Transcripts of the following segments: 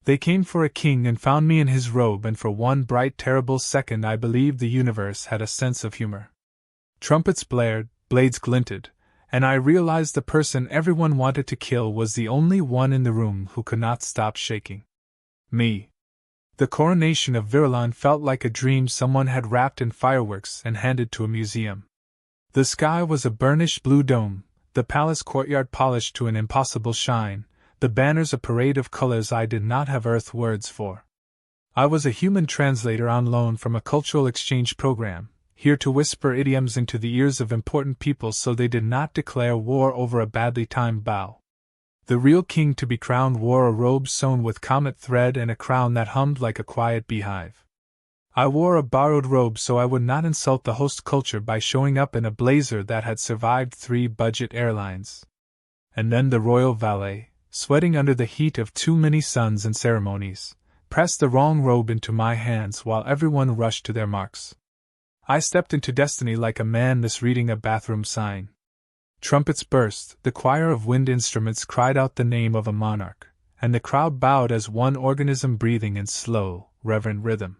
They came for a king and found me in his robe, and for one bright, terrible second I believed the universe had a sense of humor. Trumpets blared, blades glinted, and I realized the person everyone wanted to kill was the only one in the room who could not stop shaking. Me. The coronation of Virulon felt like a dream someone had wrapped in fireworks and handed to a museum. The sky was a burnished blue dome, the palace courtyard polished to an impossible shine, the banners a parade of colors I did not have Earth words for. I was a human translator on loan from a cultural exchange program, here to whisper idioms into the ears of important people so they did not declare war over a badly timed bow. The real king to be crowned wore a robe sewn with comet thread and a crown that hummed like a quiet beehive. I wore a borrowed robe so I would not insult the host culture by showing up in a blazer that had survived 3 budget airlines. And then the royal valet, sweating under the heat of too many suns and ceremonies, pressed the wrong robe into my hands while everyone rushed to their marks. I stepped into destiny like a man misreading a bathroom sign. Trumpets burst, the choir of wind instruments cried out the name of a monarch, and the crowd bowed as one organism breathing in slow, reverent rhythm.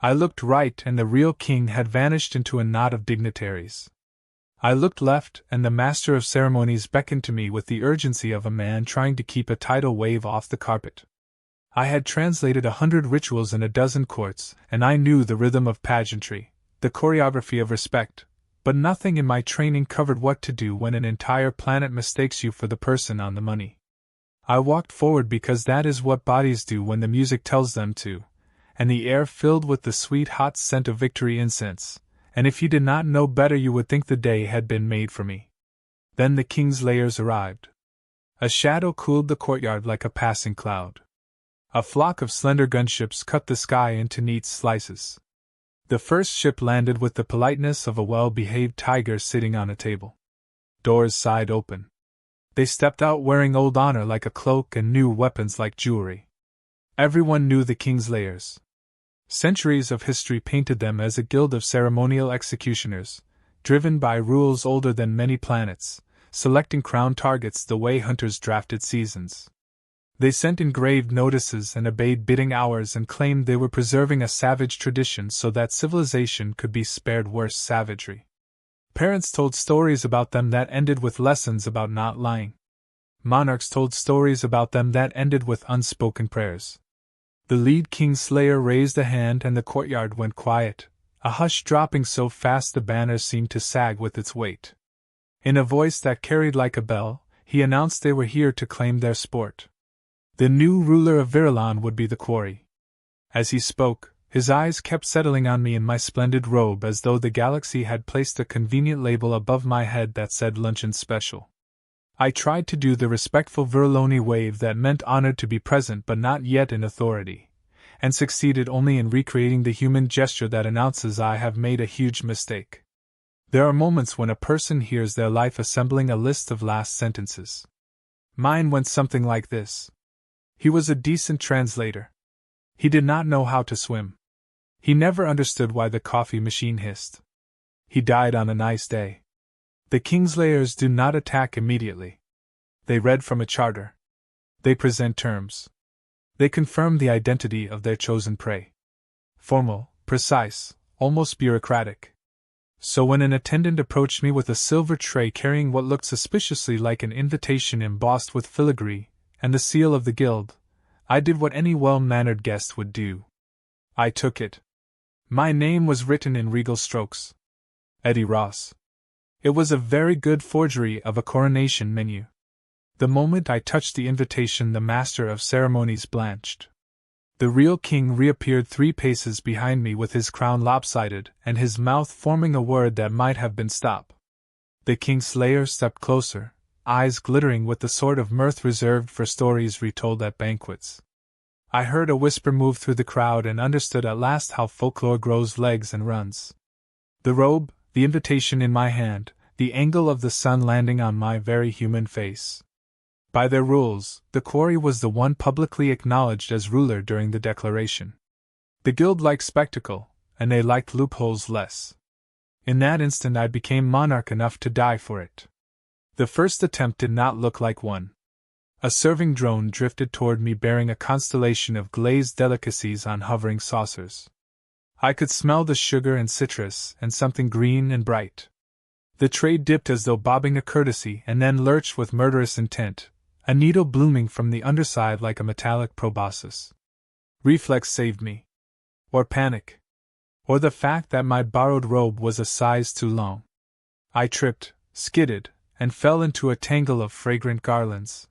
I looked right and the real king had vanished into a knot of dignitaries. I looked left and the master of ceremonies beckoned to me with the urgency of a man trying to keep a tidal wave off the carpet. I had translated 100 rituals in a dozen courts, and I knew the rhythm of pageantry, the choreography of respect, but nothing in my training covered what to do when an entire planet mistakes you for the person on the money. I walked forward because that is what bodies do when the music tells them to, and the air filled with the sweet hot scent of victory incense, and if you did not know better you would think the day had been made for me. Then the Kingslayers arrived. A shadow cooled the courtyard like a passing cloud. A flock of slender gunships cut the sky into neat slices. The first ship landed with the politeness of a well-behaved tiger sitting on a table. Doors sighed open. They stepped out wearing old honor like a cloak and new weapons like jewelry. Everyone knew the Kingslayers. Centuries of history painted them as a guild of ceremonial executioners, driven by rules older than many planets, selecting crown targets the way hunters drafted seasons. They sent engraved notices and obeyed bidding hours and claimed they were preserving a savage tradition so that civilization could be spared worse savagery. Parents told stories about them that ended with lessons about not lying. Monarchs told stories about them that ended with unspoken prayers. The lead Kingslayer raised a hand and the courtyard went quiet, a hush dropping so fast the banner seemed to sag with its weight. In a voice that carried like a bell, he announced they were here to claim their sport. The new ruler of Virulon would be the quarry. As he spoke, his eyes kept settling on me in my splendid robe as though the galaxy had placed a convenient label above my head that said luncheon special. I tried to do the respectful Viruloni wave that meant honored to be present but not yet in authority, and succeeded only in recreating the human gesture that announces I have made a huge mistake. There are moments when a person hears their life assembling a list of last sentences. Mine went something like this. He was a decent translator. He did not know how to swim. He never understood why the coffee machine hissed. He died on a nice day. The Kingslayers do not attack immediately. They read from a charter. They present terms. They confirm the identity of their chosen prey. Formal, precise, almost bureaucratic. So when an attendant approached me with a silver tray carrying what looked suspiciously like an invitation embossed with filigree, and the seal of the guild, I did what any well-mannered guest would do. I took it. My name was written in regal strokes. Eddie Ross. It was a very good forgery of a coronation menu. The moment I touched the invitation, the master of ceremonies blanched. The real king reappeared 3 paces behind me with his crown lopsided and his mouth forming a word that might have been stop. The Kingslayer stepped closer, eyes glittering with the sort of mirth reserved for stories retold at banquets. I heard a whisper move through the crowd and understood at last how folklore grows legs and runs. The robe, the invitation in my hand, the angle of the sun landing on my very human face. By their rules, the quarry was the one publicly acknowledged as ruler during the declaration. The guild liked spectacle, and they liked loopholes less. In that instant I became monarch enough to die for it. The first attempt did not look like one. A serving drone drifted toward me bearing a constellation of glazed delicacies on hovering saucers. I could smell the sugar and citrus and something green and bright. The tray dipped as though bobbing a courtesy and then lurched with murderous intent, a needle blooming from the underside like a metallic proboscis. Reflex saved me. Or panic. Or the fact that my borrowed robe was a size too long. I tripped, skidded, and fell into a tangle of fragrant garlands.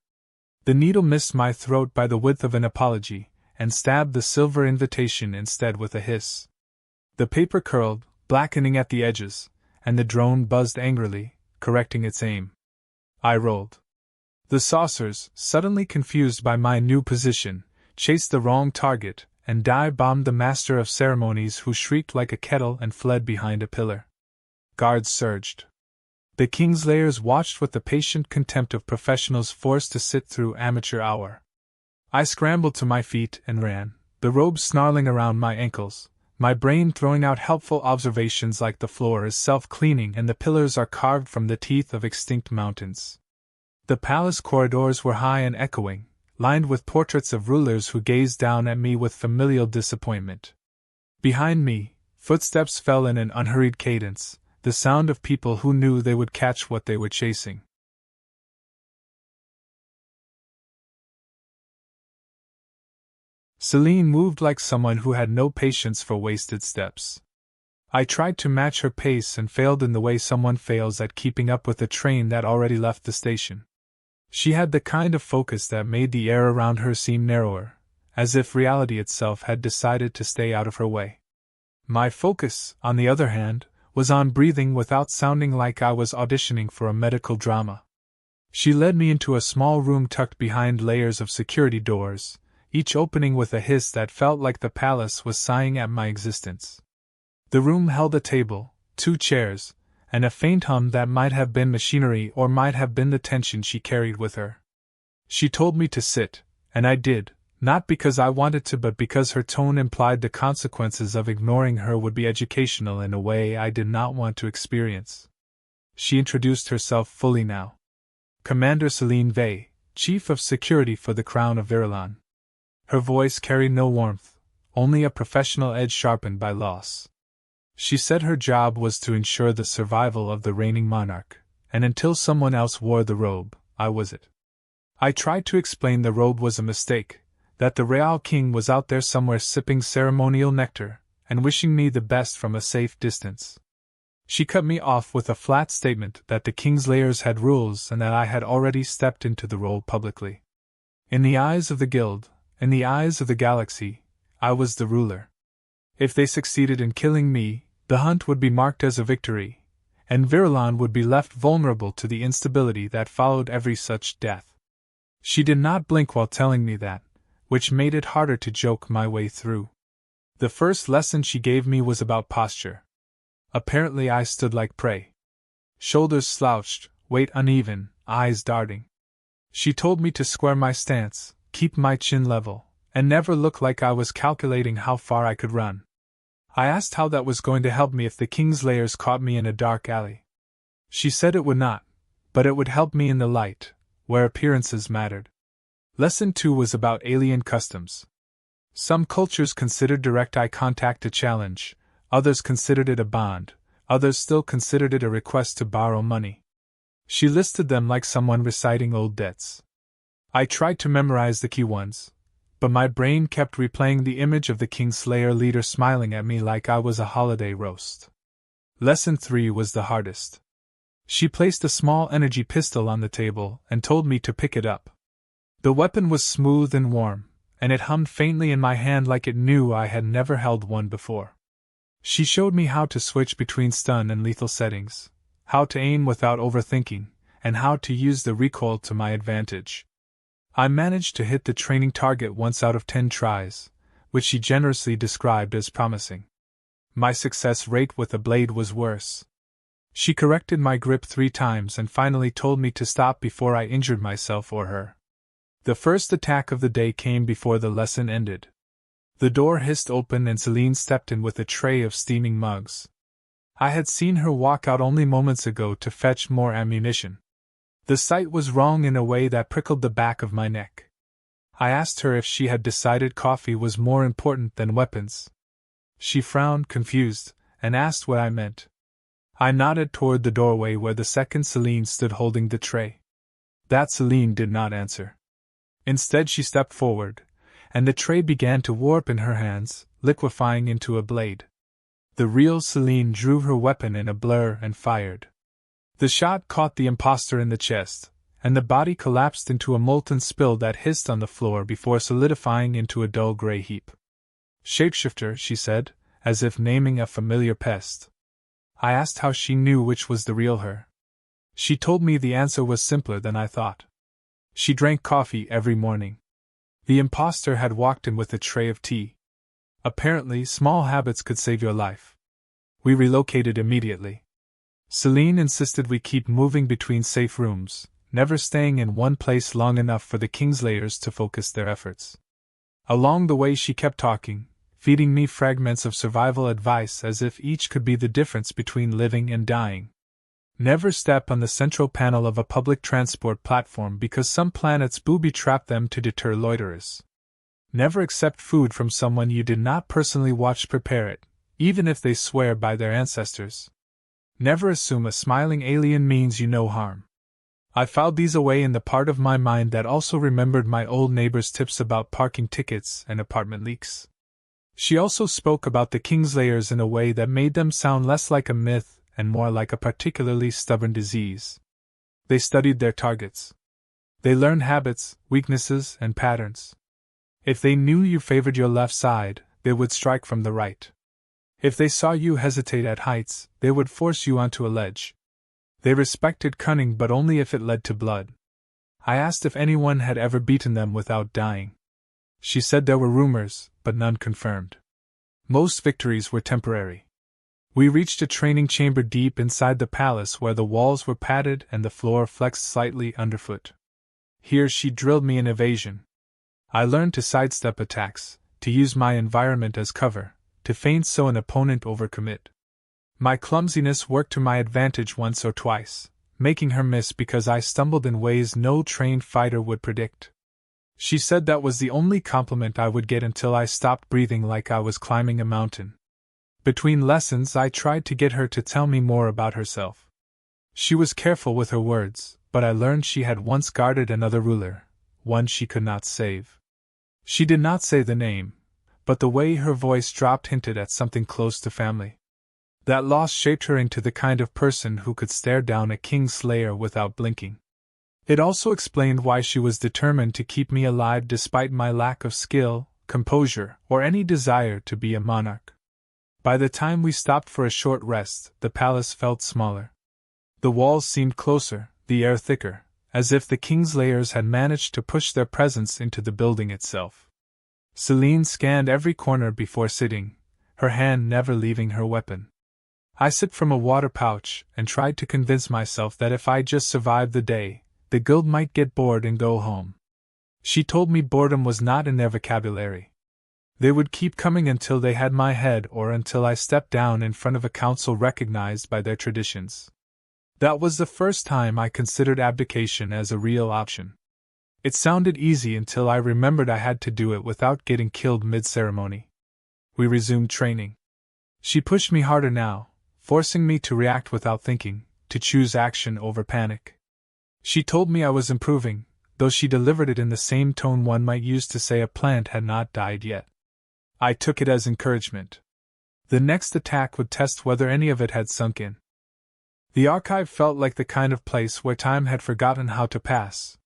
The needle missed my throat by the width of an apology, and stabbed the silver invitation instead with a hiss. The paper curled, blackening at the edges, and the drone buzzed angrily, correcting its aim. I rolled. The saucers, suddenly confused by my new position, chased the wrong target, and dive-bombed the master of ceremonies, who shrieked like a kettle and fled behind a pillar. Guards surged. The Kingslayers watched with the patient contempt of professionals forced to sit through amateur hour. I scrambled to my feet and ran, the robe snarling around my ankles, my brain throwing out helpful observations like the floor is self-cleaning and the pillars are carved from the teeth of extinct mountains. The palace corridors were high and echoing, lined with portraits of rulers who gazed down at me with familial disappointment. Behind me, footsteps fell in an unhurried cadence, the sound of people who knew they would catch what they were chasing. Celine moved like someone who had no patience for wasted steps. I tried to match her pace and failed in the way someone fails at keeping up with a train that already left the station. She had the kind of focus that made the air around her seem narrower, as if reality itself had decided to stay out of her way. My focus, on the other hand, was on breathing without sounding like I was auditioning for a medical drama. She led me into a small room tucked behind layers of security doors, each opening with a hiss that felt like the palace was sighing at my existence. The room held a table, 2 chairs, and a faint hum that might have been machinery or might have been the tension she carried with her. She told me to sit, and I did, not because I wanted to but because her tone implied the consequences of ignoring her would be educational in a way I did not want to experience. She introduced herself fully now. Commander Celine Vey, Chief of Security for the Crown of Virelon. Her voice carried no warmth, only a professional edge sharpened by loss. She said her job was to ensure the survival of the reigning monarch, and until someone else wore the robe, I was it. I tried to explain the robe was a mistake, that the Real King was out there somewhere sipping ceremonial nectar, and wishing me the best from a safe distance. She cut me off with a flat statement that the Kingslayers had rules and that I had already stepped into the role publicly. In the eyes of the Guild, in the eyes of the galaxy, I was the ruler. If they succeeded in killing me, the hunt would be marked as a victory, and Virelon would be left vulnerable to the instability that followed every such death. She did not blink while telling me that, which made it harder to joke my way through. The first lesson she gave me was about posture. Apparently I stood like prey. Shoulders slouched, weight uneven, eyes darting. She told me to square my stance, keep my chin level, and never look like I was calculating how far I could run. I asked how that was going to help me if the Kingslayers caught me in a dark alley. She said it would not, but it would help me in the light, where appearances mattered. Lesson 2 was about alien customs. Some cultures considered direct eye contact a challenge, others considered it a bond, others still considered it a request to borrow money. She listed them like someone reciting old debts. I tried to memorize the key ones, but my brain kept replaying the image of the Kingslayer leader smiling at me like I was a holiday roast. Lesson 3 was the hardest. She placed a small energy pistol on the table and told me to pick it up. The weapon was smooth and warm, and it hummed faintly in my hand like it knew I had never held one before. She showed me how to switch between stun and lethal settings, how to aim without overthinking, and how to use the recoil to my advantage. I managed to hit the training target once out of 10 tries, which she generously described as promising. My success rate with the blade was worse. She corrected my grip 3 times and finally told me to stop before I injured myself or her. The first attack of the day came before the lesson ended. The door hissed open and Celine stepped in with a tray of steaming mugs. I had seen her walk out only moments ago to fetch more ammunition. The sight was wrong in a way that prickled the back of my neck. I asked her if she had decided coffee was more important than weapons. She frowned, confused, and asked what I meant. I nodded toward the doorway where the second Celine stood holding the tray. That Celine did not answer. Instead, she stepped forward, and the tray began to warp in her hands, liquefying into a blade. The real Celine drew her weapon in a blur and fired. The shot caught the imposter in the chest, and the body collapsed into a molten spill that hissed on the floor before solidifying into a dull gray heap. "Shapeshifter," she said, as if naming a familiar pest. I asked how she knew which was the real her. She told me the answer was simpler than I thought. She drank coffee every morning. The imposter had walked in with a tray of tea. Apparently, small habits could save your life. We relocated immediately. Celine insisted we keep moving between safe rooms, never staying in one place long enough for the Kingslayers to focus their efforts. Along the way, she kept talking, feeding me fragments of survival advice as if each could be the difference between living and dying. Never step on the central panel of a public transport platform because some planets booby-trap them to deter loiterers. Never accept food from someone you did not personally watch prepare it, even if they swear by their ancestors. Never assume a smiling alien means you no harm. I filed these away in the part of my mind that also remembered my old neighbor's tips about parking tickets and apartment leaks. She also spoke about the Kingslayers in a way that made them sound less like a myth and more like a particularly stubborn disease. They studied their targets. They learned habits, weaknesses, and patterns. If they knew you favored your left side, they would strike from the right. If they saw you hesitate at heights, they would force you onto a ledge. They respected cunning, but only if it led to blood. I asked if anyone had ever beaten them without dying. She said there were rumors, but none confirmed. Most victories were temporary. We reached a training chamber deep inside the palace where the walls were padded and the floor flexed slightly underfoot. Here she drilled me in evasion. I learned to sidestep attacks, to use my environment as cover, to feint so an opponent overcommit. My clumsiness worked to my advantage once or twice, making her miss because I stumbled in ways no trained fighter would predict. She said that was the only compliment I would get until I stopped breathing like I was climbing a mountain. Between lessons, I tried to get her to tell me more about herself. She was careful with her words, but I learned she had once guarded another ruler, one she could not save. She did not say the name, but the way her voice dropped hinted at something close to family. That loss shaped her into the kind of person who could stare down a Kingslayer without blinking. It also explained why she was determined to keep me alive despite my lack of skill, composure, or any desire to be a monarch. By the time we stopped for a short rest, the palace felt smaller. The walls seemed closer, the air thicker, as if the Kingslayers had managed to push their presence into the building itself. Celine scanned every corner before sitting, her hand never leaving her weapon. I sipped from a water pouch and tried to convince myself that if I just survived the day, the guild might get bored and go home. She told me boredom was not in their vocabulary. They would keep coming until they had my head or until I stepped down in front of a council recognized by their traditions. That was the first time I considered abdication as a real option. It sounded easy until I remembered I had to do it without getting killed mid-ceremony. We resumed training. She pushed me harder now, forcing me to react without thinking, to choose action over panic. She told me I was improving, though she delivered it in the same tone one might use to say a plant had not died yet. I took it as encouragement. The next attack would test whether any of it had sunk in. The archive felt like the kind of place where time had forgotten how to pass.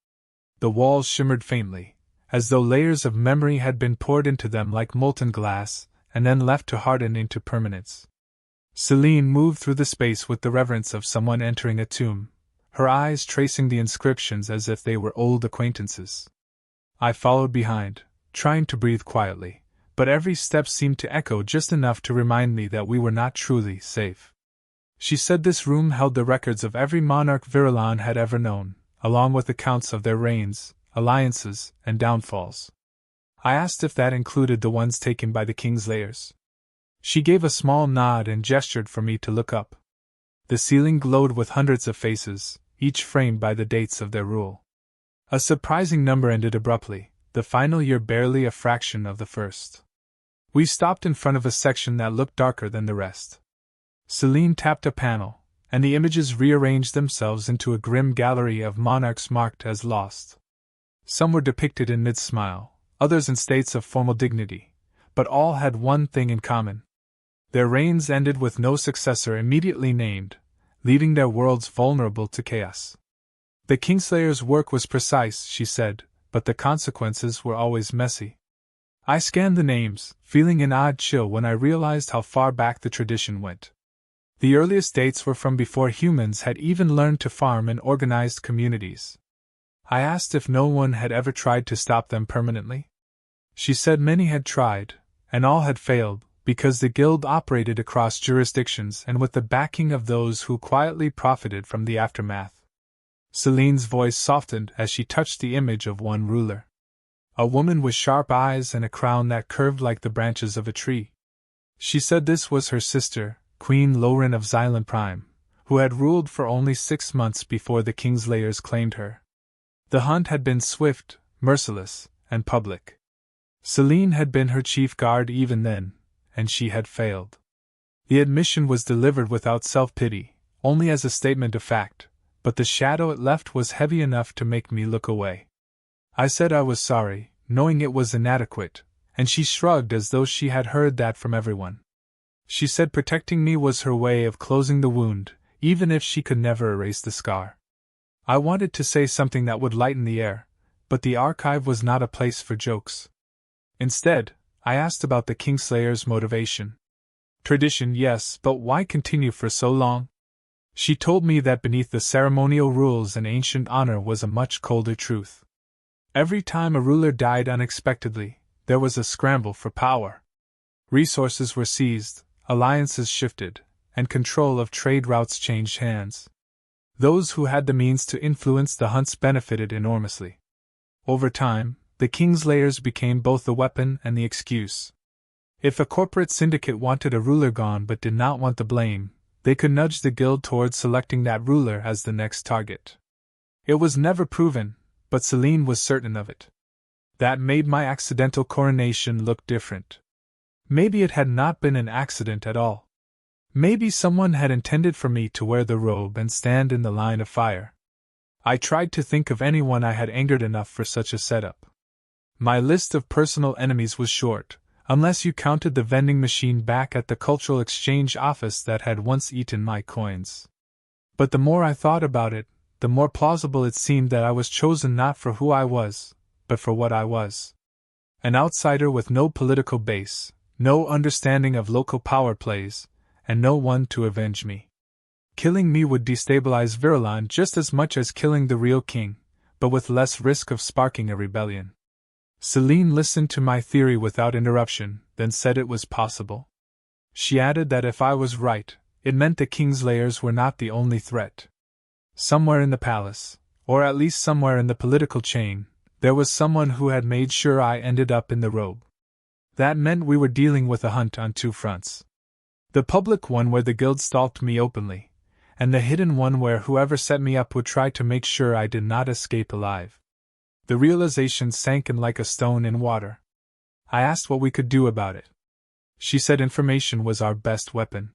The walls shimmered faintly, as though layers of memory had been poured into them like molten glass, and then left to harden into permanence. Celine moved through the space with the reverence of someone entering a tomb, her eyes tracing the inscriptions as if they were old acquaintances. I followed behind, trying to breathe quietly, but every step seemed to echo just enough to remind me that we were not truly safe. She said this room held the records of every monarch Virilan had ever known, along with accounts of their reigns, alliances, and downfalls. I asked if that included the ones taken by the Kingslayers. She gave a small nod and gestured for me to look up. The ceiling glowed with hundreds of faces, each framed by the dates of their rule. A surprising number ended abruptly, the final year barely a fraction of the first. We stopped in front of a section that looked darker than the rest. Celine tapped a panel, and the images rearranged themselves into a grim gallery of monarchs marked as lost. Some were depicted in mid-smile, others in states of formal dignity, but all had one thing in common. Their reigns ended with no successor immediately named, leaving their worlds vulnerable to chaos. The Kingslayers' work was precise, she said, but the consequences were always messy. I scanned the names, feeling an odd chill when I realized how far back the tradition went. The earliest dates were from before humans had even learned to farm in organized communities. I asked if no one had ever tried to stop them permanently. She said many had tried, and all had failed, because the guild operated across jurisdictions and with the backing of those who quietly profited from the aftermath. Celine's voice softened as she touched the image of one ruler. A woman with sharp eyes and a crown that curved like the branches of a tree. She said this was her sister, Queen Lauren of Xylan Prime, who had ruled for only 6 months before the Kingslayers claimed her. The hunt had been swift, merciless, and public. Celine had been her chief guard even then, and she had failed. The admission was delivered without self-pity, only as a statement of fact, but the shadow it left was heavy enough to make me look away. I said I was sorry, knowing it was inadequate, and she shrugged as though she had heard that from everyone. She said protecting me was her way of closing the wound, even if she could never erase the scar. I wanted to say something that would lighten the air, but the archive was not a place for jokes. Instead, I asked about the Kingslayers' motivation. Tradition, yes, but why continue for so long? She told me that beneath the ceremonial rules and ancient honor was a much colder truth. Every time a ruler died unexpectedly, there was a scramble for power. Resources were seized, alliances shifted, and control of trade routes changed hands. Those who had the means to influence the hunts benefited enormously. Over time, the Kingslayers became both the weapon and the excuse. If a corporate syndicate wanted a ruler gone but did not want the blame, they could nudge the guild towards selecting that ruler as the next target. It was never proven, but Celine was certain of it. That made my accidental coronation look different. Maybe it had not been an accident at all. Maybe someone had intended for me to wear the robe and stand in the line of fire. I tried to think of anyone I had angered enough for such a setup. My list of personal enemies was short, unless you counted the vending machine back at the Cultural Exchange office that had once eaten my coins. But the more I thought about it, the more plausible it seemed that I was chosen not for who I was, but for what I was. An outsider with no political base, no understanding of local power plays, and no one to avenge me. Killing me would destabilize Virulon just as much as killing the real king, but with less risk of sparking a rebellion. Celine listened to my theory without interruption, then said it was possible. She added that if I was right, it meant the Kingslayers were not the only threat. Somewhere in the palace, or at least somewhere in the political chain, there was someone who had made sure I ended up in the robe. That meant we were dealing with a hunt on 2 fronts. The public one where the guild stalked me openly, and the hidden one where whoever set me up would try to make sure I did not escape alive. The realization sank in like a stone in water. I asked what we could do about it. She said information was our best weapon.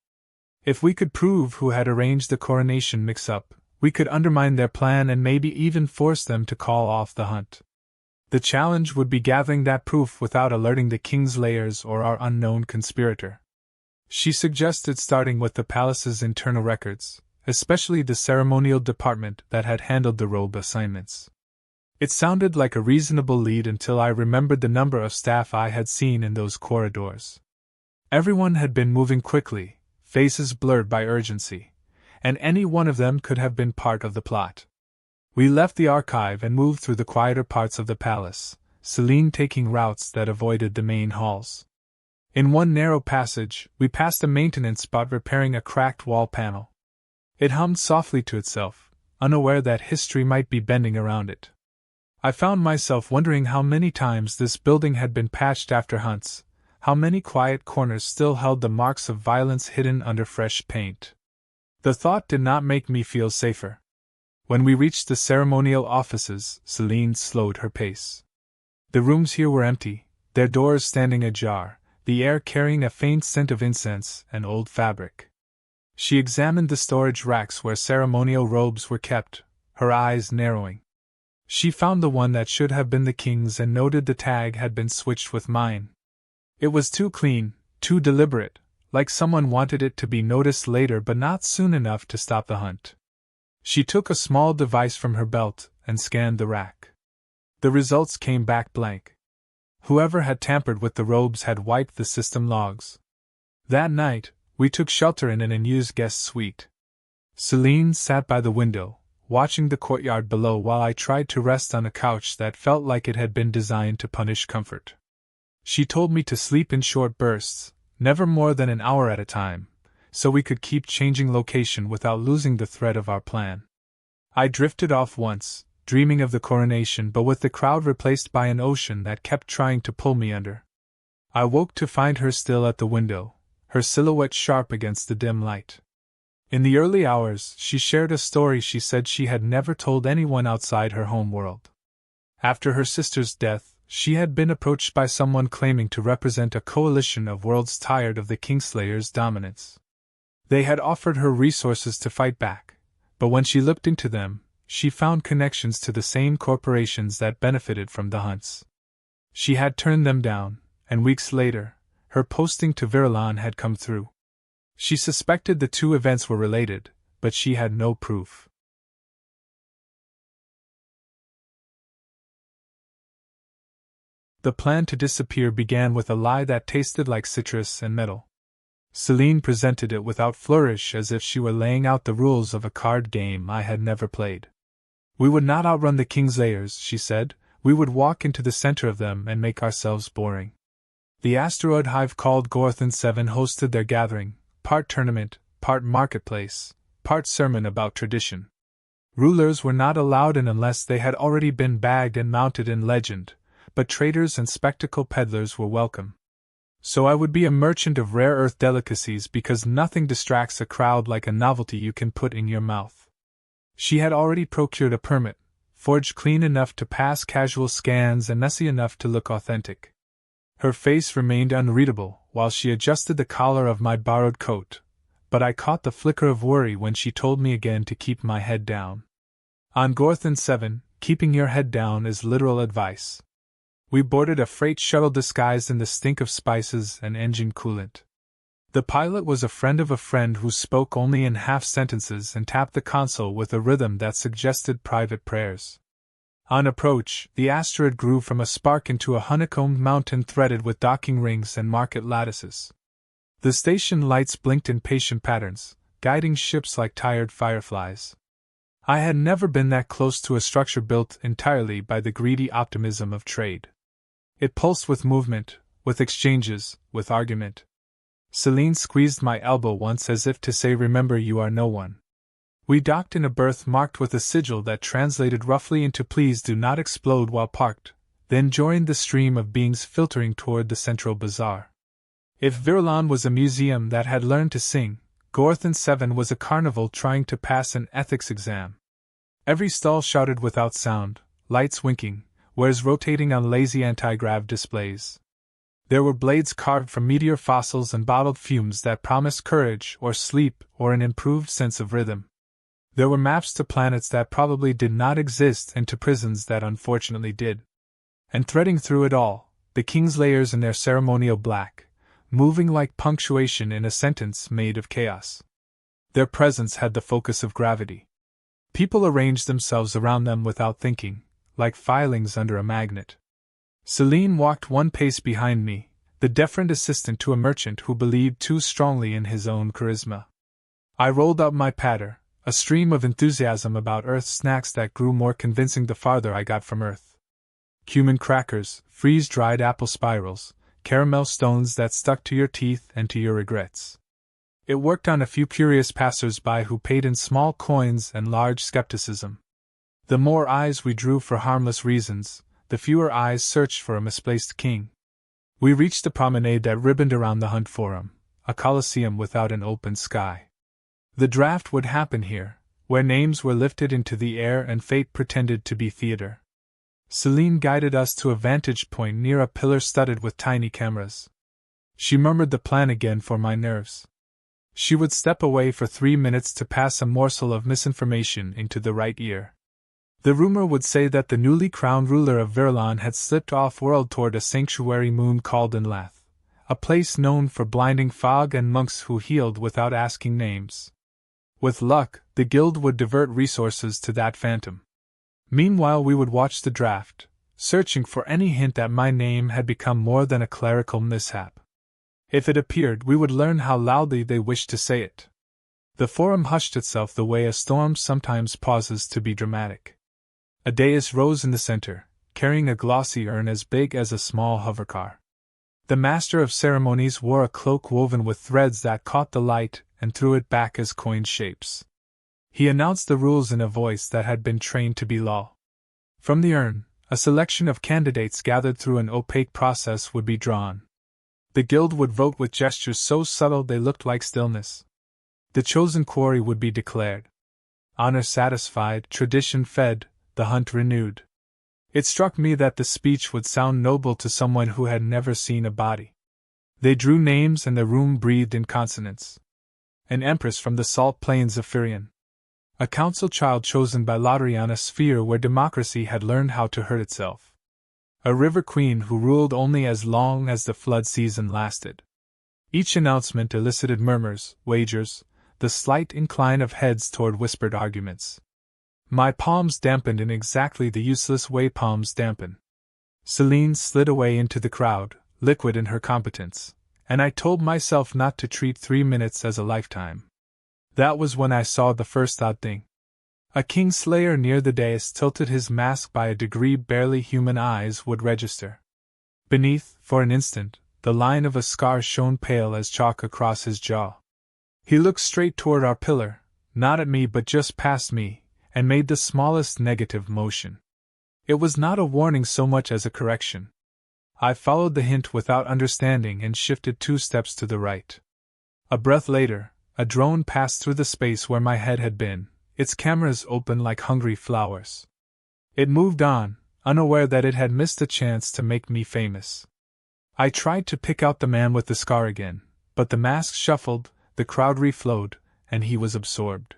If we could prove who had arranged the coronation mix-up, we could undermine their plan and maybe even force them to call off the hunt. The challenge would be gathering that proof without alerting the Kingslayers or our unknown conspirator. She suggested starting with the palace's internal records, especially the ceremonial department that had handled the robe assignments. It sounded like a reasonable lead until I remembered the number of staff I had seen in those corridors. Everyone had been moving quickly, faces blurred by urgency, and any one of them could have been part of the plot. We left the archive and moved through the quieter parts of the palace, Celine taking routes that avoided the main halls. In one narrow passage, we passed a maintenance spot repairing a cracked wall panel. It hummed softly to itself, unaware that history might be bending around it. I found myself wondering how many times this building had been patched after hunts, how many quiet corners still held the marks of violence hidden under fresh paint. The thought did not make me feel safer. When we reached the ceremonial offices, Celine slowed her pace. The rooms here were empty, their doors standing ajar, the air carrying a faint scent of incense and old fabric. She examined the storage racks where ceremonial robes were kept, her eyes narrowing. She found the one that should have been the king's and noted the tag had been switched with mine. It was too clean, too deliberate, like someone wanted it to be noticed later but not soon enough to stop the hunt. She took a small device from her belt and scanned the rack. The results came back blank. Whoever had tampered with the robes had wiped the system logs. That night, we took shelter in an unused guest suite. Celine sat by the window, watching the courtyard below while I tried to rest on a couch that felt like it had been designed to punish comfort. She told me to sleep in short bursts, never more than an hour at a time, so we could keep changing location without losing the thread of our plan. I drifted off once, dreaming of the coronation but with the crowd replaced by an ocean that kept trying to pull me under. I woke to find her still at the window, her silhouette sharp against the dim light. In the early hours, she shared a story she said she had never told anyone outside her home world. After her sister's death, she had been approached by someone claiming to represent a coalition of worlds tired of the Kingslayers' dominance. They had offered her resources to fight back, but when she looked into them, she found connections to the same corporations that benefited from the hunts. She had turned them down, and weeks later, her posting to Virulon had come through. She suspected the two events were related, but she had no proof. The plan to disappear began with a lie that tasted like citrus and metal. Celine presented it without flourish as if she were laying out the rules of a card game I had never played. We would not outrun the Kingslayers, she said, we would walk into the center of them and make ourselves boring. The asteroid hive called Gorthon 7 hosted their gathering, part tournament, part marketplace, part sermon about tradition. Rulers were not allowed in unless they had already been bagged and mounted in legend, but traders and spectacle peddlers were welcome. So I would be a merchant of rare earth delicacies because nothing distracts a crowd like a novelty you can put in your mouth. She had already procured a permit, forged clean enough to pass casual scans and messy enough to look authentic. Her face remained unreadable while she adjusted the collar of my borrowed coat, but I caught the flicker of worry when she told me again to keep my head down. On Gorthon 7, keeping your head down is literal advice. We boarded a freight shuttle disguised in the stink of spices and engine coolant. The pilot was a friend of a friend who spoke only in half sentences and tapped the console with a rhythm that suggested private prayers. On approach, the asteroid grew from a spark into a honeycombed mountain threaded with docking rings and market lattices. The station lights blinked in patient patterns, guiding ships like tired fireflies. I had never been that close to a structure built entirely by the greedy optimism of trade. It pulsed with movement, with exchanges, with argument. Celine squeezed my elbow once as if to say, "Remember, you are no one." We docked in a berth marked with a sigil that translated roughly into "Please do not explode while parked," then joined the stream of beings filtering toward the central bazaar. If Virulon was a museum that had learned to sing, Gorthon 7 was a carnival trying to pass an ethics exam. Every stall shouted without sound, lights winking, wares rotating on lazy anti-grav displays. There were blades carved from meteor fossils and bottled fumes that promised courage or sleep or an improved sense of rhythm. There were maps to planets that probably did not exist and to prisons that unfortunately did. And threading through it all, the Kingslayers in their ceremonial black, moving like punctuation in a sentence made of chaos. Their presence had the focus of gravity. People arranged themselves around them without thinking, like filings under a magnet. Celine walked one pace behind me, the deferent assistant to a merchant who believed too strongly in his own charisma. I rolled up my patter, a stream of enthusiasm about Earth snacks that grew more convincing the farther I got from Earth. Cumin crackers, freeze-dried apple spirals, caramel stones that stuck to your teeth and to your regrets. It worked on a few curious passers-by who paid in small coins and large skepticism. The more eyes we drew for harmless reasons, the fewer eyes searched for a misplaced king. We reached the promenade that ribboned around the Hunt Forum, a coliseum without an open sky. The draft would happen here, where names were lifted into the air and fate pretended to be theater. Celine guided us to a vantage point near a pillar studded with tiny cameras. She murmured the plan again for my nerves. She would step away for 3 minutes to pass a morsel of misinformation into the right ear. The rumor would say that the newly crowned ruler of Virlan had slipped off-world toward a sanctuary moon called Enlath, a place known for blinding fog and monks who healed without asking names. With luck, the guild would divert resources to that phantom. Meanwhile, we would watch the draft, searching for any hint that my name had become more than a clerical mishap. If it appeared, we would learn how loudly they wished to say it. The forum hushed itself the way a storm sometimes pauses to be dramatic. A dais rose in the center, carrying a glossy urn as big as a small hovercar. The master of ceremonies wore a cloak woven with threads that caught the light and threw it back as coin shapes. He announced the rules in a voice that had been trained to be law. From the urn, a selection of candidates gathered through an opaque process would be drawn. The guild would vote with gestures so subtle they looked like stillness. The chosen quarry would be declared. Honor satisfied, tradition fed, the hunt renewed. It struck me that the speech would sound noble to someone who had never seen a body. They drew names and the room breathed in consonance. An empress from the salt plains of Firion. A council child chosen by lottery on a sphere where democracy had learned how to hurt itself. A river queen who ruled only as long as the flood season lasted. Each announcement elicited murmurs, wagers, the slight incline of heads toward whispered arguments. My palms dampened in exactly the useless way palms dampen. Celine slid away into the crowd, liquid in her competence, and I told myself not to treat 3 minutes as a lifetime. That was when I saw the first odd thing. A Kingslayer near the dais tilted his mask by a degree barely human eyes would register. Beneath, for an instant, the line of a scar shone pale as chalk across his jaw. He looked straight toward our pillar, not at me but just past me, and made the smallest negative motion. It was not a warning so much as a correction. I followed the hint without understanding and shifted 2 steps to the right. A breath later, a drone passed through the space where my head had been, its cameras open like hungry flowers. It moved on, unaware that it had missed a chance to make me famous. I tried to pick out the man with the scar again, but the mask shuffled, the crowd reflowed, and he was absorbed.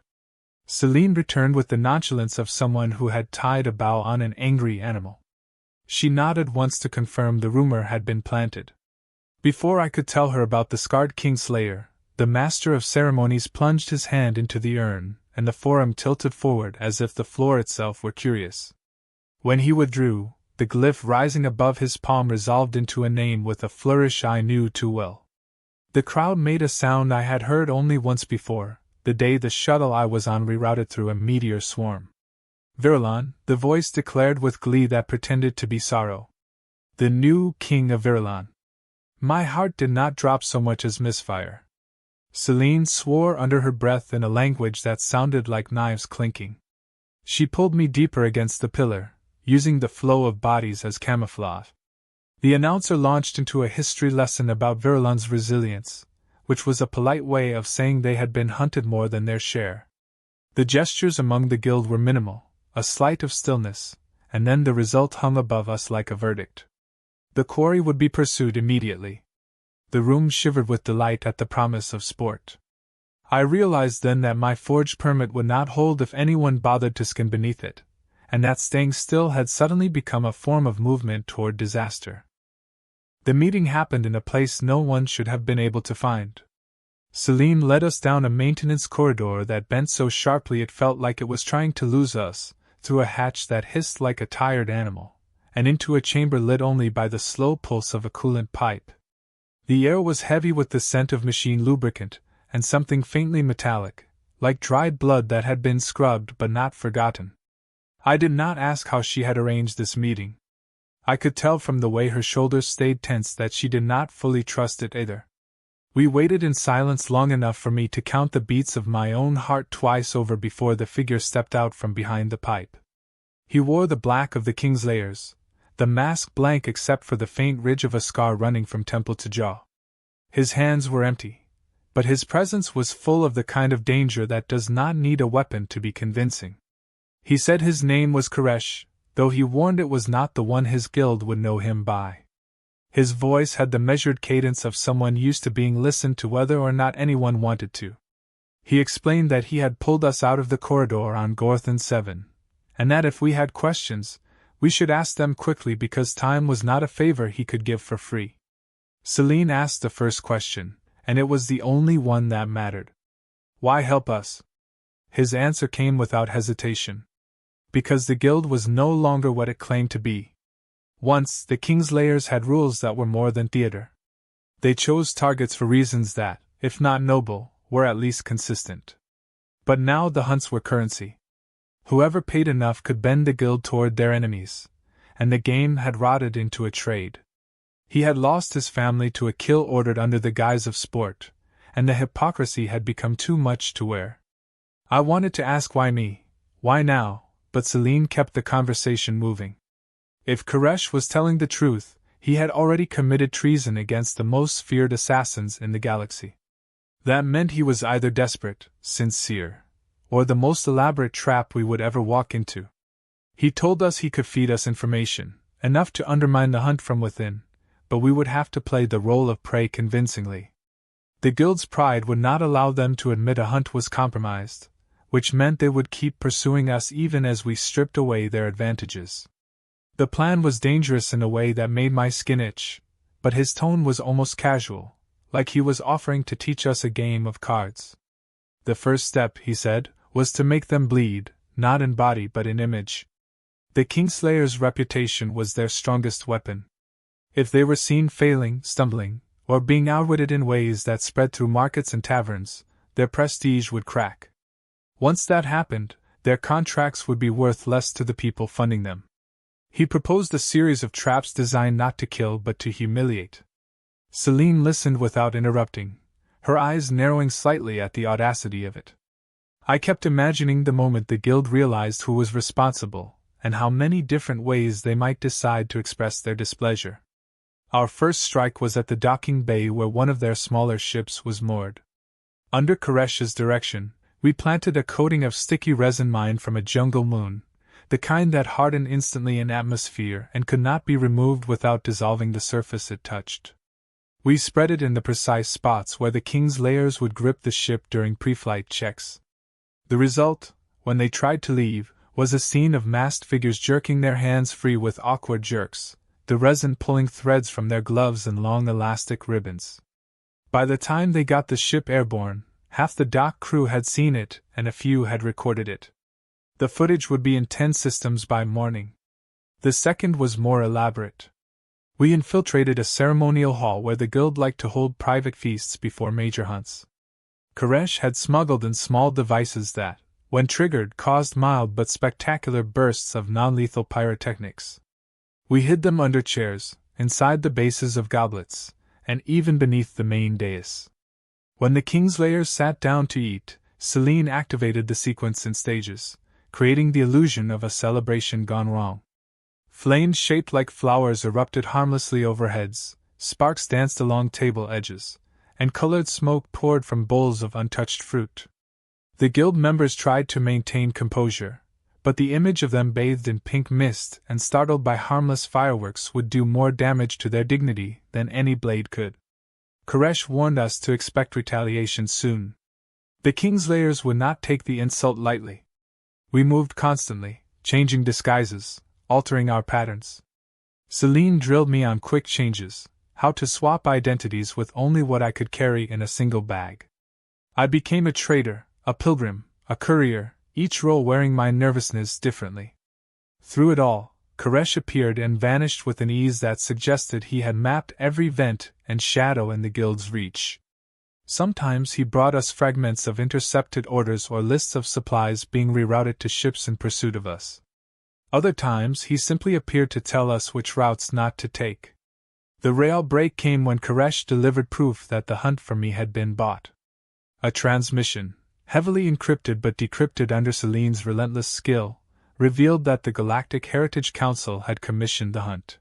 Celine returned with the nonchalance of someone who had tied a bow on an angry animal. She nodded once to confirm the rumor had been planted. Before I could tell her about the scarred Kingslayer, the master of ceremonies plunged his hand into the urn, and the forum tilted forward as if the floor itself were curious. When he withdrew, the glyph rising above his palm resolved into a name with a flourish I knew too well. The crowd made a sound I had heard only once before, the day the shuttle I was on rerouted through a meteor swarm. Virlan, the voice declared with glee that pretended to be sorrow. The new king of Virlan. My heart did not drop so much as misfire. Celine swore under her breath in a language that sounded like knives clinking. She pulled me deeper against the pillar, using the flow of bodies as camouflage. The announcer launched into a history lesson about Virlan's resilience, which was a polite way of saying they had been hunted more than their share. The gestures among the guild were minimal, a slight of stillness, and then the result hung above us like a verdict. The quarry would be pursued immediately. The room shivered with delight at the promise of sport. I realized then that my forged permit would not hold if anyone bothered to skin beneath it, and that staying still had suddenly become a form of movement toward disaster. The meeting happened in a place no one should have been able to find. Celine led us down a maintenance corridor that bent so sharply it felt like it was trying to lose us, through a hatch that hissed like a tired animal, and into a chamber lit only by the slow pulse of a coolant pipe. The air was heavy with the scent of machine lubricant, and something faintly metallic, like dried blood that had been scrubbed but not forgotten. I did not ask how she had arranged this meeting. I could tell from the way her shoulders stayed tense that she did not fully trust it either. We waited in silence long enough for me to count the beats of my own heart twice over before the figure stepped out from behind the pipe. He wore the black of the Kingslayers, the mask blank except for the faint ridge of a scar running from temple to jaw. His hands were empty, but his presence was full of the kind of danger that does not need a weapon to be convincing. He said his name was Koresh, though he warned it was not the one his guild would know him by. His voice had the measured cadence of someone used to being listened to whether or not anyone wanted to. He explained that he had pulled us out of the corridor on Gorthon 7, and that if we had questions, we should ask them quickly because time was not a favor he could give for free. Celine asked the first question, and it was the only one that mattered. Why help us? His answer came without hesitation. Because the guild was no longer what it claimed to be. Once, the Kingslayers had rules that were more than theater. They chose targets for reasons that, if not noble, were at least consistent. But now the hunts were currency. Whoever paid enough could bend the guild toward their enemies, and the game had rotted into a trade. He had lost his family to a kill ordered under the guise of sport, and the hypocrisy had become too much to wear. I wanted to ask why me, why now, but Celine kept the conversation moving. If Koresh was telling the truth, he had already committed treason against the most feared assassins in the galaxy. That meant he was either desperate, sincere, or the most elaborate trap we would ever walk into. He told us he could feed us information, enough to undermine the hunt from within, but we would have to play the role of prey convincingly. The guild's pride would not allow them to admit a hunt was compromised, which meant they would keep pursuing us even as we stripped away their advantages. The plan was dangerous in a way that made my skin itch, but his tone was almost casual, like he was offering to teach us a game of cards. The first step, he said, was to make them bleed, not in body but in image. The Kingslayers' reputation was their strongest weapon. If they were seen failing, stumbling, or being outwitted in ways that spread through markets and taverns, their prestige would crack. Once that happened, their contracts would be worth less to the people funding them. He proposed a series of traps designed not to kill but to humiliate. Celine listened without interrupting, her eyes narrowing slightly at the audacity of it. I kept imagining the moment the guild realized who was responsible, and how many different ways they might decide to express their displeasure. Our first strike was at the docking bay where one of their smaller ships was moored. Under Koresh's direction, we planted a coating of sticky resin mined from a jungle moon, the kind that hardened instantly in atmosphere and could not be removed without dissolving the surface it touched. We spread it in the precise spots where the Kingslayers would grip the ship during pre-flight checks. The result, when they tried to leave, was a scene of masked figures jerking their hands free with awkward jerks, the resin pulling threads from their gloves and long elastic ribbons. By the time they got the ship airborne, half the dock crew had seen it and a few had recorded it. The footage would be in 10 systems by morning. The second was more elaborate. We infiltrated a ceremonial hall where the guild liked to hold private feasts before major hunts. Koresh had smuggled in small devices that, when triggered, caused mild but spectacular bursts of non-lethal pyrotechnics. We hid them under chairs, inside the bases of goblets, and even beneath the main dais. When the Kingslayers sat down to eat, Celine activated the sequence in stages, creating the illusion of a celebration gone wrong. Flames shaped like flowers erupted harmlessly overheads, sparks danced along table edges, and colored smoke poured from bowls of untouched fruit. The guild members tried to maintain composure, but the image of them bathed in pink mist and startled by harmless fireworks would do more damage to their dignity than any blade could. Koresh warned us to expect retaliation soon. The Kingslayers would not take the insult lightly. We moved constantly, changing disguises, altering our patterns. Celine drilled me on quick changes, how to swap identities with only what I could carry in a single bag. I became a trader, a pilgrim, a courier, each role wearing my nervousness differently. Through it all, Koresh appeared and vanished with an ease that suggested he had mapped every vent and shadow in the guild's reach. Sometimes he brought us fragments of intercepted orders or lists of supplies being rerouted to ships in pursuit of us. Other times he simply appeared to tell us which routes not to take. The real break came when Koresh delivered proof that the hunt for me had been bought. A transmission, heavily encrypted but decrypted under Celine's relentless skill, revealed that the Galactic Heritage Council had commissioned the hunt.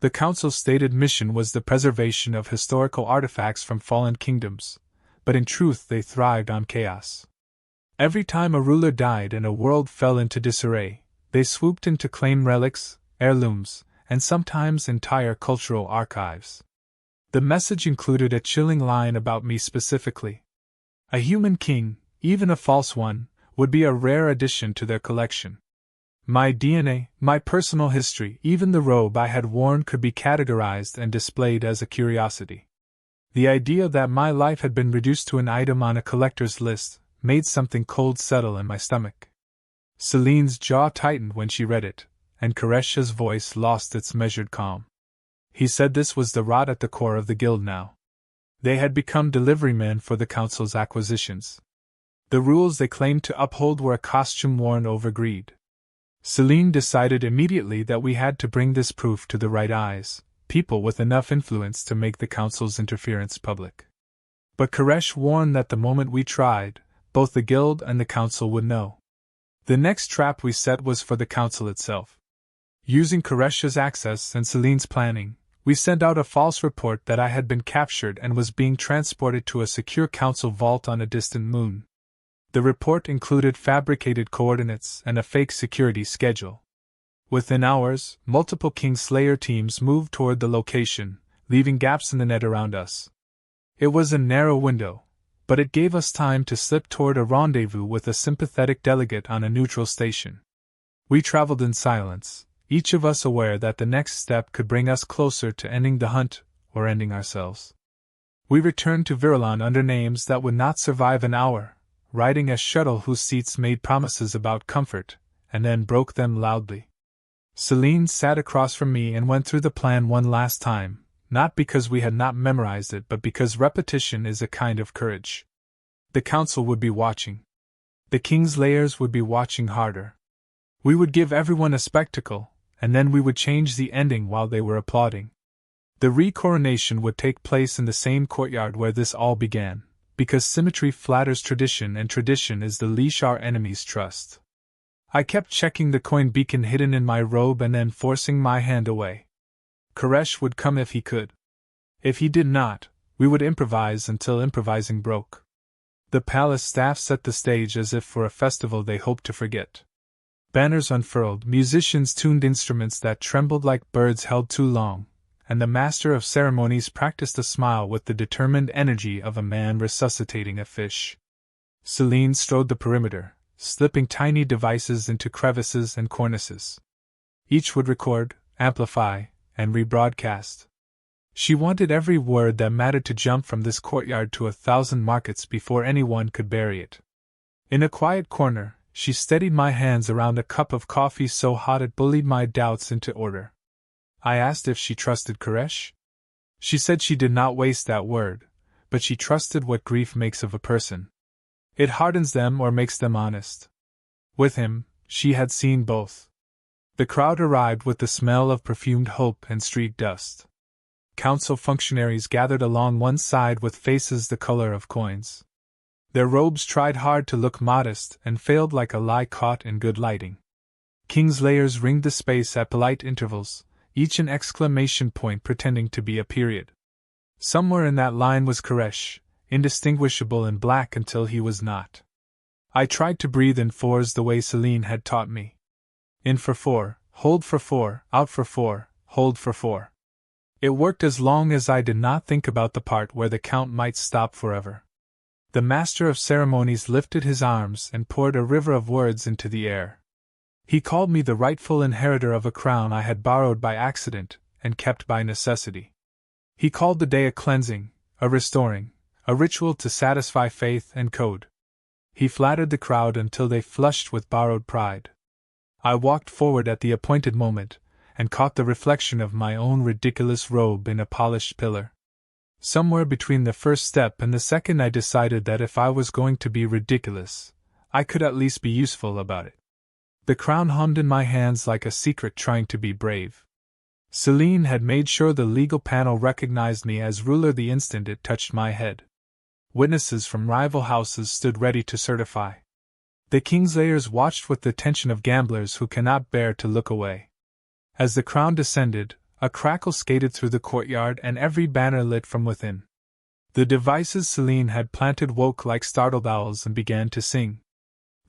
The Council's stated mission was the preservation of historical artifacts from fallen kingdoms, but in truth they thrived on chaos. Every time a ruler died and a world fell into disarray, they swooped in to claim relics, heirlooms, and sometimes entire cultural archives. The message included a chilling line about me specifically. A human king, even a false one, would be a rare addition to their collection. My DNA, my personal history, even the robe I had worn could be categorized and displayed as a curiosity. The idea that my life had been reduced to an item on a collector's list made something cold settle in my stomach. Celine's jaw tightened when she read it, and Koresh's voice lost its measured calm. He said this was the rot at the core of the guild now. They had become delivery men for the council's acquisitions. The rules they claimed to uphold were a costume worn over greed. Celine decided immediately that we had to bring this proof to the right eyes, people with enough influence to make the council's interference public. But Koresh warned that the moment we tried, both the guild and the council would know. The next trap we set was for the council itself. Using Koresh's access and Celine's planning, we sent out a false report that I had been captured and was being transported to a secure council vault on a distant moon. The report included fabricated coordinates and a fake security schedule. Within hours, multiple Kingslayer teams moved toward the location, leaving gaps in the net around us. It was a narrow window, but it gave us time to slip toward a rendezvous with a sympathetic delegate on a neutral station. We traveled in silence, each of us aware that the next step could bring us closer to ending the hunt or ending ourselves. We returned to Virulon under names that would not survive an hour, riding a shuttle whose seats made promises about comfort, and then broke them loudly. Celine sat across from me and went through the plan one last time, not because we had not memorized it but because repetition is a kind of courage. The council would be watching. The Kingslayers would be watching harder. We would give everyone a spectacle, and then we would change the ending while they were applauding. The re-coronation would take place in the same courtyard where this all began, because symmetry flatters tradition and tradition is the leash our enemies trust. I kept checking the coin beacon hidden in my robe and then forcing my hand away. Koresh would come if he could. If he did not, we would improvise until improvising broke. The palace staff set the stage as if for a festival they hoped to forget. Banners unfurled, musicians tuned instruments that trembled like birds held too long, and the master of ceremonies practiced a smile with the determined energy of a man resuscitating a fish. Celine strode the perimeter, slipping tiny devices into crevices and cornices. Each would record, amplify, and rebroadcast. She wanted every word that mattered to jump from this courtyard to 1,000 markets before anyone could bury it. In a quiet corner, she steadied my hands around a cup of coffee so hot it bullied my doubts into order. I asked if she trusted Koresh. She said she did not waste that word, but she trusted what grief makes of a person. It hardens them or makes them honest. With him, she had seen both. The crowd arrived with the smell of perfumed hope and street dust. Council functionaries gathered along one side with faces the color of coins. Their robes tried hard to look modest and failed like a lie caught in good lighting. Kingslayers ringed the space at polite intervals, each an exclamation point pretending to be a period. Somewhere in that line was Koresh, indistinguishable in black until he was not. I tried to breathe in fours the way Celine had taught me. In for 4, hold for 4, out for 4, hold for 4. It worked as long as I did not think about the part where the count might stop forever. The master of ceremonies lifted his arms and poured a river of words into the air. He called me the rightful inheritor of a crown I had borrowed by accident and kept by necessity. He called the day a cleansing, a restoring, a ritual to satisfy faith and code. He flattered the crowd until they flushed with borrowed pride. I walked forward at the appointed moment, and caught the reflection of my own ridiculous robe in a polished pillar. Somewhere between the first step and the second I decided that if I was going to be ridiculous, I could at least be useful about it. The crown hummed in my hands like a secret trying to be brave. Celine had made sure the legal panel recognized me as ruler the instant it touched my head. Witnesses from rival houses stood ready to certify. The Kingslayers watched with the tension of gamblers who cannot bear to look away. As the crown descended, a crackle skated through the courtyard and every banner lit from within. The devices Celine had planted woke like startled owls and began to sing.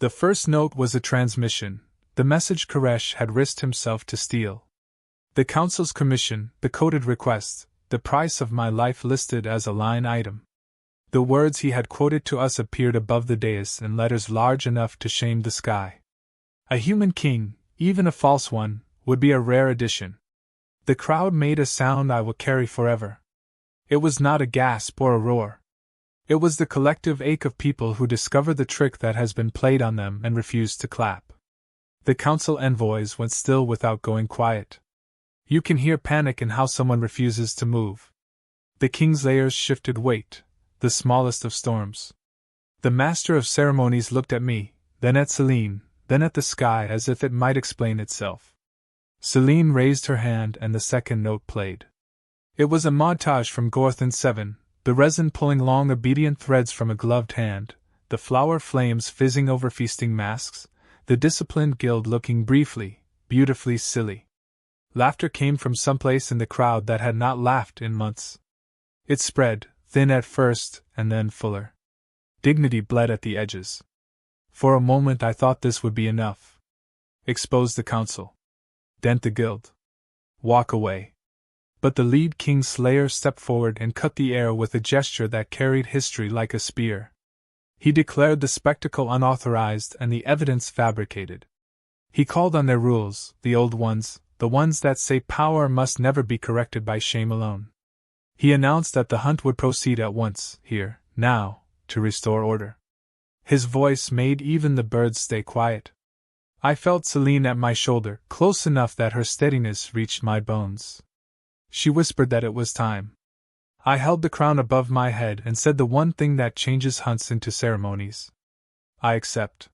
The first note was a transmission, the message Koresh had risked himself to steal. The council's commission, the coded request, the price of my life listed as a line item. The words he had quoted to us appeared above the dais in letters large enough to shame the sky. A human king, even a false one, would be a rare addition. The crowd made a sound I will carry forever. It was not a gasp or a roar. It was the collective ache of people who discover the trick that has been played on them and refuse to clap. The council envoys went still without going quiet. You can hear panic in how someone refuses to move. The Kingslayers shifted weight, the smallest of storms. The master of ceremonies looked at me, then at Celine, then at the sky as if it might explain itself. Celine raised her hand and the second note played. It was a montage from Gorthon 7, the resin pulling long obedient threads from a gloved hand, the flower flames fizzing over feasting masks, the disciplined guild looking briefly, beautifully silly. Laughter came from someplace in the crowd that had not laughed in months. It spread, thin at first, and then fuller. Dignity bled at the edges. For a moment I thought this would be enough. Expose the council. Dent the guild. Walk away. But the lead Kingslayer stepped forward and cut the air with a gesture that carried history like a spear. He declared the spectacle unauthorized and the evidence fabricated. He called on their rules, the old ones, the ones that say power must never be corrected by shame alone. He announced that the hunt would proceed at once, here, now, to restore order. His voice made even the birds stay quiet. I felt Celine at my shoulder, close enough that her steadiness reached my bones. She whispered that it was time. I held the crown above my head and said the one thing that changes hunts into ceremonies. I accept.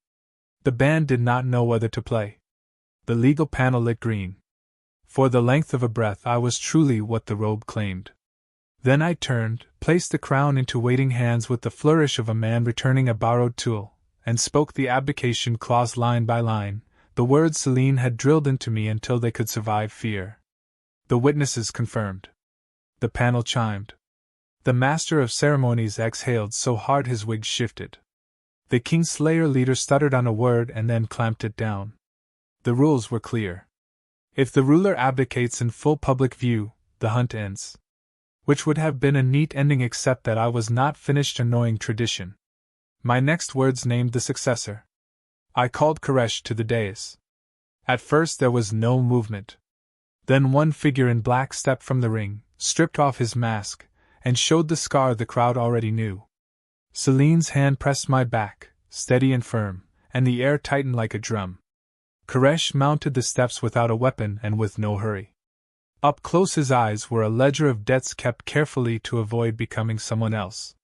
The band did not know whether to play. The legal panel lit green. For the length of a breath I was truly what the robe claimed. Then I turned, placed the crown into waiting hands with the flourish of a man returning a borrowed tool, and spoke the abdication clause line by line, the words Celine had drilled into me until they could survive fear. The witnesses confirmed. The panel chimed. The master of ceremonies exhaled so hard his wig shifted. The Kingslayer leader stuttered on a word and then clamped it down. The rules were clear. If the ruler abdicates in full public view, the hunt ends. Which would have been a neat ending except that I was not finished annoying tradition. My next words named the successor. I called Koresh to the dais. At first there was no movement. Then one figure in black stepped from the ring, stripped off his mask, and showed the scar the crowd already knew. Celine's hand pressed my back, steady and firm, and the air tightened like a drum. Koresh mounted the steps without a weapon and with no hurry. Up close his eyes were a ledger of debts kept carefully to avoid becoming someone else.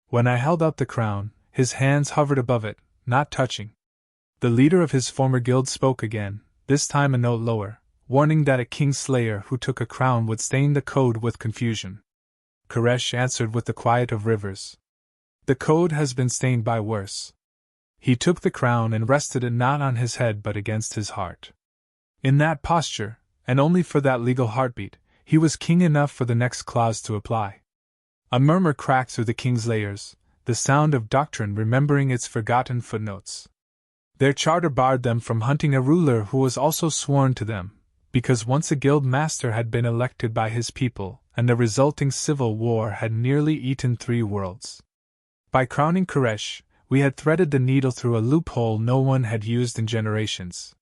When I held out the crown, his hands hovered above it, not touching. The leader of his former guild spoke again, this time a note lower, warning that a Kingslayer who took a crown would stain the code with confusion. Koresh answered with the quiet of rivers. The code has been stained by worse. He took the crown and rested it not on his head but against his heart. In that posture, and only for that legal heartbeat, he was king enough for the next clause to apply. A murmur cracked through the Kingslayers, the sound of doctrine remembering its forgotten footnotes. Their charter barred them from hunting a ruler who was also sworn to them, because once a guild master had been elected by his people, and the resulting civil war had nearly eaten 3 worlds. By crowning Koresh, we had threaded the needle through a loophole no one had used in generations.